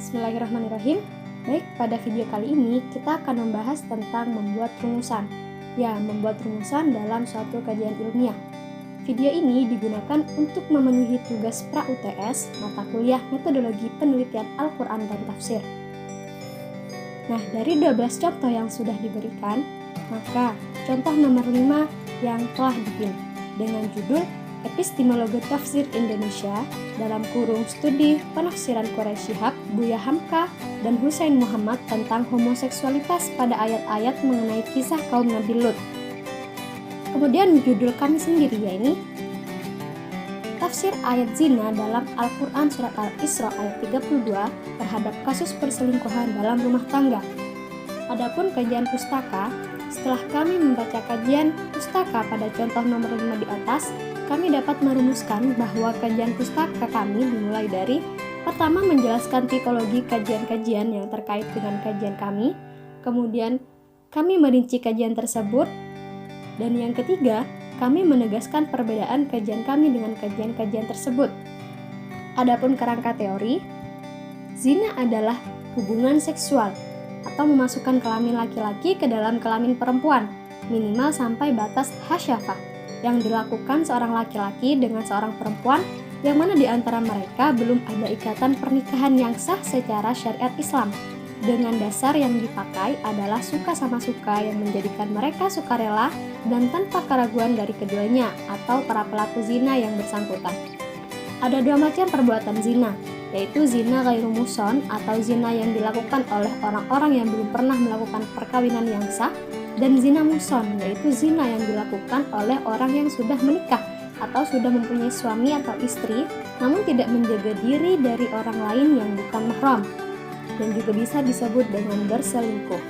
Bismillahirrahmanirrahim. Baik, pada video kali ini kita akan membahas tentang membuat rumusan. Ya, membuat rumusan dalam suatu kajian ilmiah. Video ini digunakan untuk memenuhi tugas pra-UTS mata kuliah metodologi penelitian Al-Quran dan tafsir. Nah, dari 12 contoh yang sudah diberikan, maka contoh nomor 5 yang telah dipilih dengan judul Epistemologi Tafsir Indonesia dalam kurung studi penafsiran Quraisy Shihab, Buya Hamka, dan Husain Muhammad tentang homoseksualitas pada ayat-ayat mengenai kisah kaum Nabi Lut. Kemudian judul kami sendiri yaitu Tafsir ayat zina dalam Al-Quran Surat Al-Isra ayat 32 terhadap kasus perselingkuhan dalam rumah tangga. Adapun kajian pustaka, setelah kami membaca kajian pustaka pada contoh nomor 5 di atas, kami dapat merumuskan bahwa kajian pustaka kami dimulai dari pertama menjelaskan tipologi kajian-kajian yang terkait dengan kajian kami, kemudian kami merinci kajian tersebut, dan yang ketiga, kami menegaskan perbedaan kajian kami dengan kajian-kajian tersebut. Adapun kerangka teori, zina adalah hubungan seksual atau memasukkan kelamin laki-laki ke dalam kelamin perempuan, minimal sampai batas hasyafah, yang dilakukan seorang laki-laki dengan seorang perempuan yang mana di antara mereka belum ada ikatan pernikahan yang sah secara syariat Islam, dengan dasar yang dipakai adalah suka sama suka yang menjadikan mereka sukarela dan tanpa keraguan dari keduanya atau para pelaku zina yang bersangkutan. Ada dua macam perbuatan zina, yaitu zina ghairu muhsan atau zina yang dilakukan oleh orang-orang yang belum pernah melakukan perkawinan yang sah, dan zina muhsan, yaitu zina yang dilakukan oleh orang yang sudah menikah atau sudah mempunyai suami atau istri namun tidak menjaga diri dari orang lain yang bukan mahram, dan juga bisa disebut dengan berselingkuh.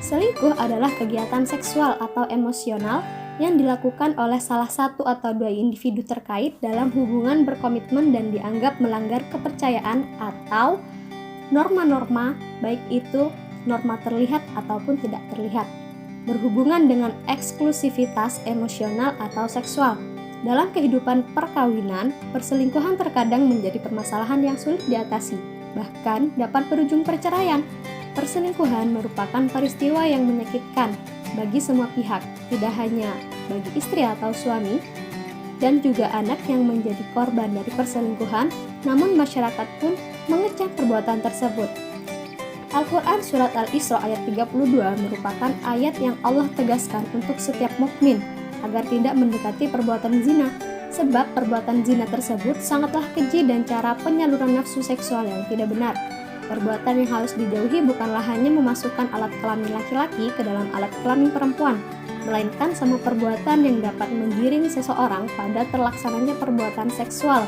Selingkuh adalah kegiatan seksual atau emosional yang dilakukan oleh salah satu atau dua individu terkait dalam hubungan berkomitmen dan dianggap melanggar kepercayaan atau norma-norma, baik itu norma terlihat ataupun tidak terlihat, berhubungan dengan eksklusivitas emosional atau seksual. Dalam kehidupan perkawinan, perselingkuhan terkadang menjadi permasalahan yang sulit diatasi, bahkan dapat berujung perceraian. Perselingkuhan merupakan peristiwa yang menyakitkan bagi semua pihak, tidak hanya bagi istri atau suami, dan juga anak yang menjadi korban dari perselingkuhan, namun masyarakat pun mengecam perbuatan tersebut. Al-Quran Surat Al-Isra ayat 32 merupakan ayat yang Allah tegaskan untuk setiap mukmin agar tidak mendekati perbuatan zina, sebab perbuatan zina tersebut sangatlah keji dan cara penyaluran nafsu seksual yang tidak benar. Perbuatan yang harus dijauhi bukanlah hanya memasukkan alat kelamin laki-laki ke dalam alat kelamin perempuan, melainkan semua perbuatan yang dapat menggiring seseorang pada terlaksananya perbuatan seksual.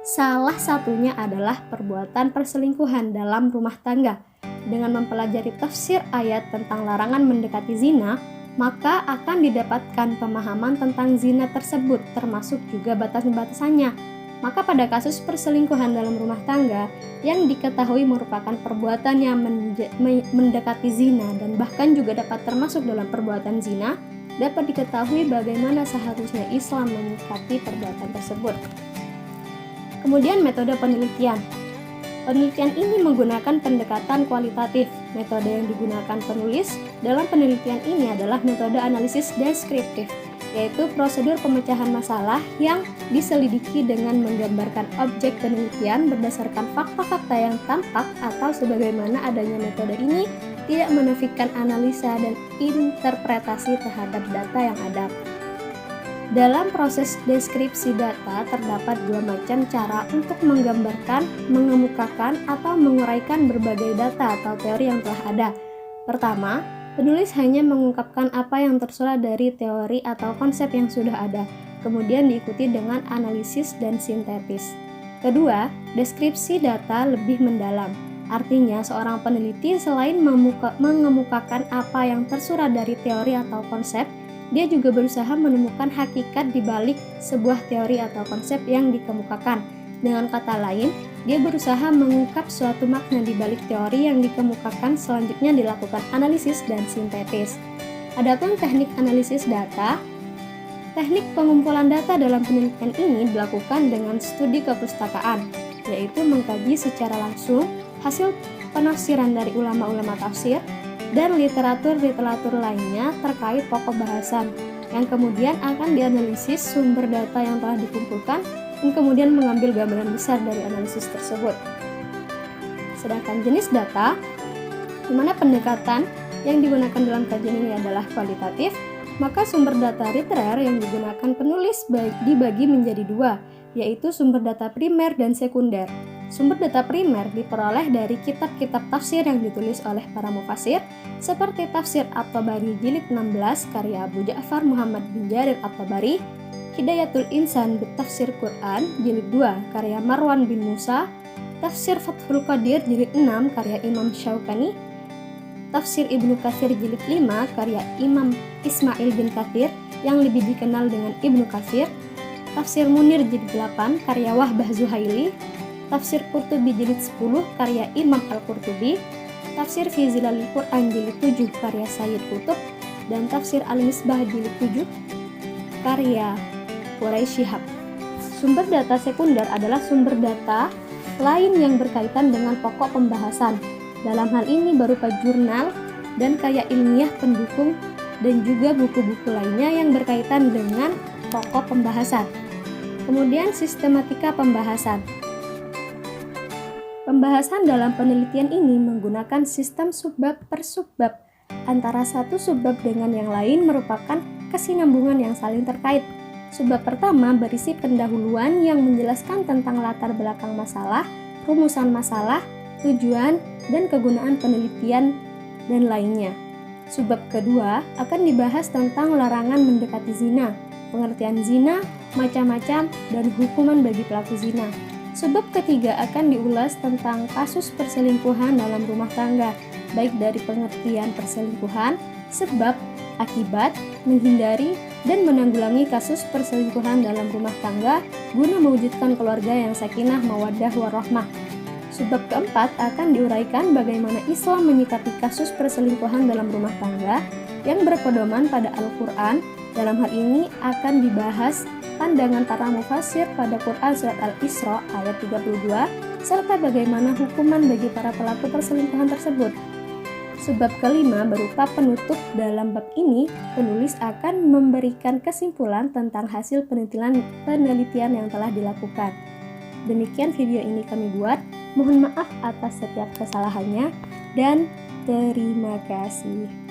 Salah satunya adalah perbuatan perselingkuhan dalam rumah tangga. Dengan mempelajari tafsir ayat tentang larangan mendekati zina, maka akan didapatkan pemahaman tentang zina tersebut, termasuk juga batas-batasannya. Maka pada kasus perselingkuhan dalam rumah tangga yang diketahui merupakan perbuatan yang mendekati zina dan bahkan juga dapat termasuk dalam perbuatan zina, dapat diketahui bagaimana seharusnya Islam menyikapi perbuatan tersebut. Kemudian metode penelitian. Penelitian ini menggunakan pendekatan kualitatif. Metode yang digunakan penulis dalam penelitian ini adalah metode analisis deskriptif, yaitu prosedur pemecahan masalah yang diselidiki dengan menggambarkan objek penelitian berdasarkan fakta-fakta yang tampak, atau sebagaimana adanya metode ini tidak menafikan analisa dan interpretasi terhadap data yang ada. Dalam proses deskripsi data terdapat dua macam cara untuk menggambarkan, mengemukakan, atau menguraikan berbagai data atau teori yang telah ada. Pertama, penulis hanya mengungkapkan apa yang tersurat dari teori atau konsep yang sudah ada, kemudian diikuti dengan analisis dan sintetis. Kedua, deskripsi data lebih mendalam. Artinya, seorang peneliti selain mengemukakan apa yang tersurat dari teori atau konsep, dia juga berusaha menemukan hakikat di balik sebuah teori atau konsep yang dikemukakan. Dengan kata lain, dia berusaha mengungkap suatu makna di balik teori yang dikemukakan, selanjutnya dilakukan analisis dan sintetis. Adapun teknik analisis data, teknik pengumpulan data dalam penelitian ini dilakukan dengan studi kepustakaan. yaitu mengkaji secara langsung hasil penafsiran dari ulama-ulama tafsir dan literatur-literatur lainnya terkait pokok bahasan, yang kemudian akan dianalisis sumber data yang telah dikumpulkan dan kemudian mengambil gambaran besar dari analisis tersebut. Sedangkan jenis data, di mana pendekatan yang digunakan dalam kajian ini adalah kualitatif, maka sumber data literer yang digunakan penulis dibagi menjadi dua, yaitu sumber data primer dan sekunder. Sumber data primer diperoleh dari kitab-kitab tafsir yang ditulis oleh para mufasir, seperti Tafsir At-Tabari Jilid 16 karya Abu Ja'far Muhammad bin Jarir At-Tabari, Hidayatul Insan Bitafsir Quran Jilid 2 karya Marwan bin Musa, Tafsir Fathul Qadir Jilid 6 karya Imam Syaukani, Tafsir Ibnu Katsir Jilid 5 karya Imam Ismail bin Katsir yang lebih dikenal dengan Ibnu Katsir, Tafsir Munir Jilid 8 karya Wahbah Zuhaili, Tafsir Qurtubi Jilid 10 karya Imam Al-Qurtubi, Tafsir Fi Zilalil Quran Jilid 7 karya Sayyid Qutb, dan Tafsir Al-Misbah Jilid 7 karya Quraisy Shihab. Sumber data sekunder adalah sumber data lain yang berkaitan dengan pokok pembahasan. Dalam hal ini berupa jurnal dan karya ilmiah pendukung dan juga buku-buku lainnya yang berkaitan dengan pokok pembahasan. Kemudian sistematika pembahasan. Pembahasan dalam penelitian ini menggunakan sistem subbab per subbab. Antara satu subbab dengan yang lain merupakan kesinambungan yang saling terkait. Subbab pertama berisi pendahuluan yang menjelaskan tentang latar belakang masalah, rumusan masalah, tujuan, dan kegunaan penelitian, dan lainnya. Subbab kedua akan dibahas tentang larangan mendekati zina, pengertian zina, macam-macam, dan hukuman bagi pelaku zina. Subbab ketiga akan diulas tentang kasus perselingkuhan dalam rumah tangga, baik dari pengertian perselingkuhan, sebab, akibat, menghindari, dan menanggulangi kasus perselingkuhan dalam rumah tangga guna mewujudkan keluarga yang sakinah, mawaddah, warahmah. Subbab keempat akan diuraikan bagaimana Islam menyikapi kasus perselingkuhan dalam rumah tangga yang berpedoman pada Al-Quran. Dalam hal ini akan dibahas pandangan para mufasir pada Quran Surat Al-Isra ayat 32, serta bagaimana hukuman bagi para pelaku perselingkuhan tersebut. Subbab kelima berupa penutup. Dalam bab ini, penulis akan memberikan kesimpulan tentang hasil penelitian yang telah dilakukan. Demikian video ini kami buat. Mohon maaf atas setiap kesalahannya dan terima kasih.